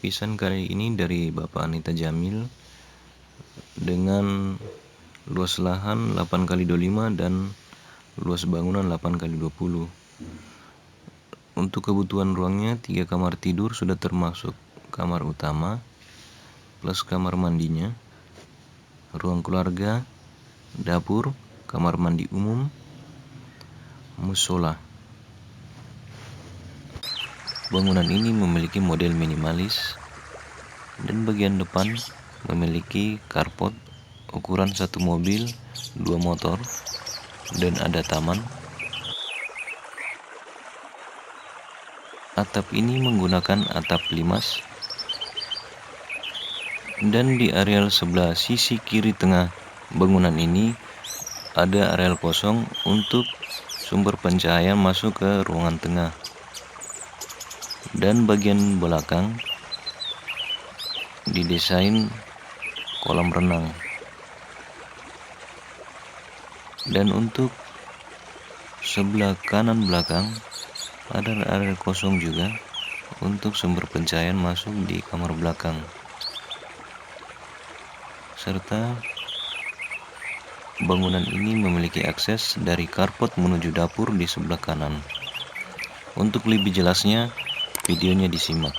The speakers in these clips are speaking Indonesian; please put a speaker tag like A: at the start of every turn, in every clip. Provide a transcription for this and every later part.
A: Lukisan kali ini dari Bapak Anita Jamil dengan luas lahan 8x25 dan luas bangunan 8x20. Untuk kebutuhan ruangnya 3 kamar tidur sudah termasuk kamar utama plus kamar mandinya, ruang keluarga, dapur, kamar mandi umum, mushola. Bangunan ini memiliki model minimalis dan bagian depan memiliki carpot ukuran 1 mobil 2 motor dan ada taman. Atap ini menggunakan atap limas dan di areal sebelah sisi kiri tengah bangunan ini ada areal kosong untuk sumber pencahayaan masuk ke ruangan tengah. Dan bagian belakang didesain kolam renang. Dan untuk sebelah kanan belakang ada area kosong juga untuk sumber pencahayaan masuk di kamar belakang. Serta bangunan ini memiliki akses dari carpot menuju dapur di sebelah kanan. Untuk lebih jelasnya, videonya disimak.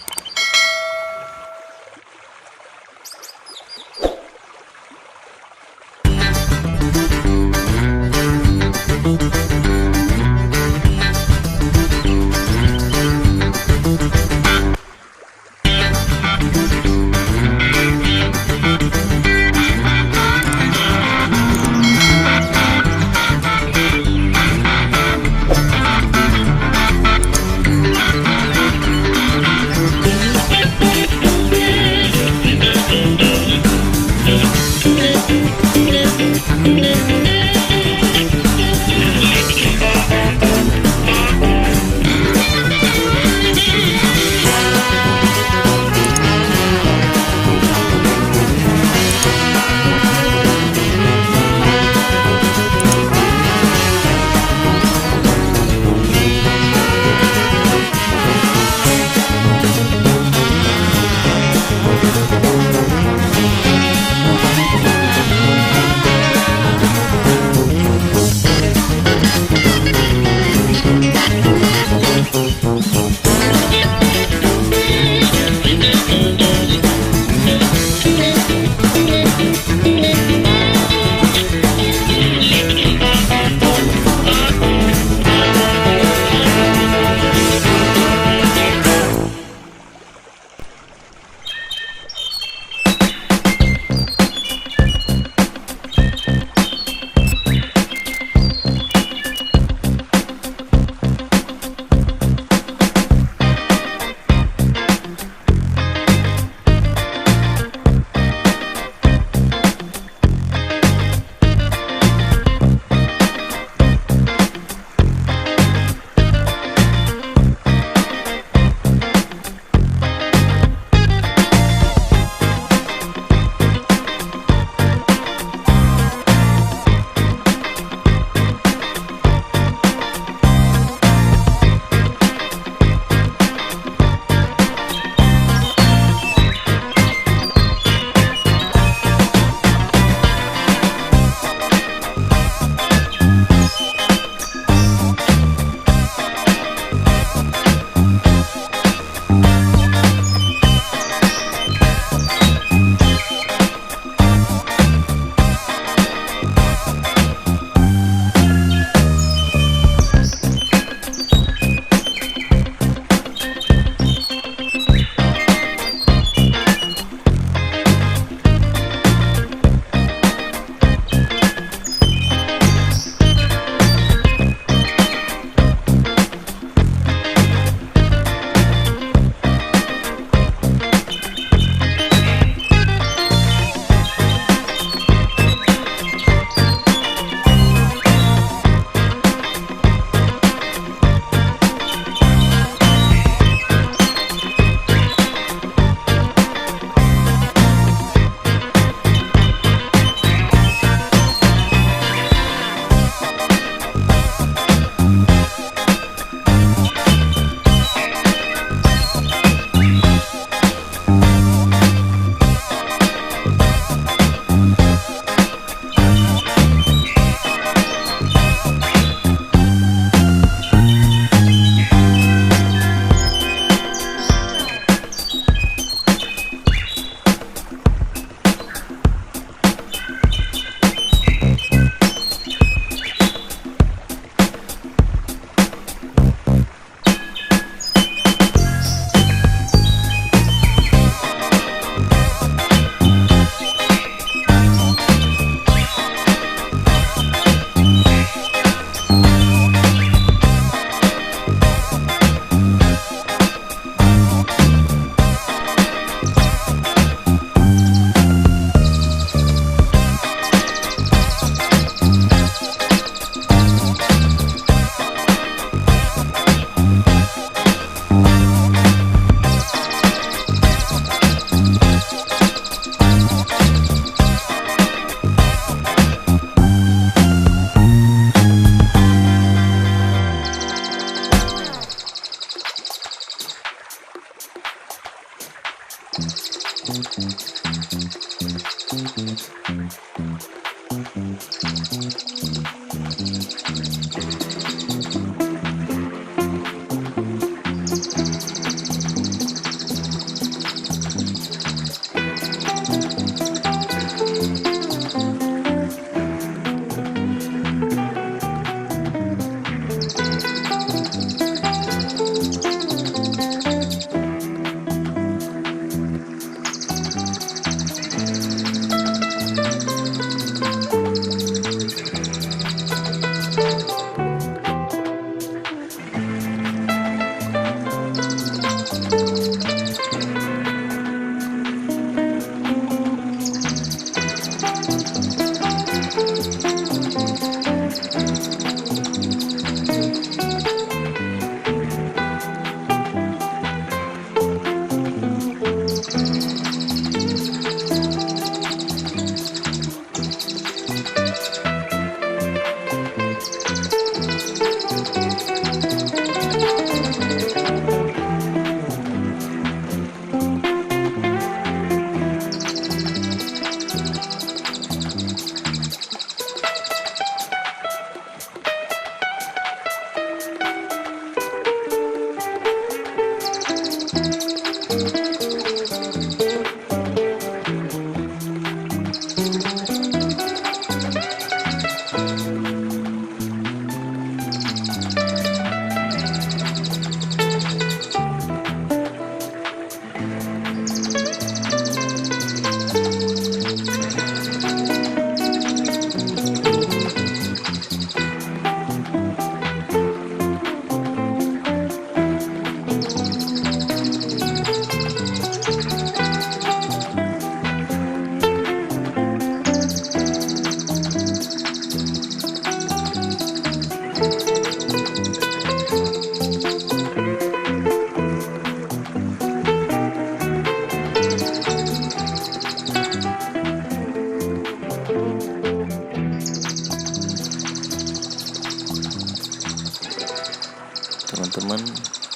A: Teman-teman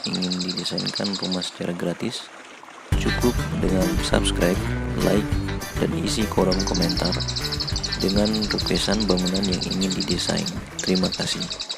A: ingin didesainkan rumah secara gratis? Cukup dengan subscribe, like, dan isi kolom komentar dengan requestan bangunan yang ingin didesain. Terima kasih.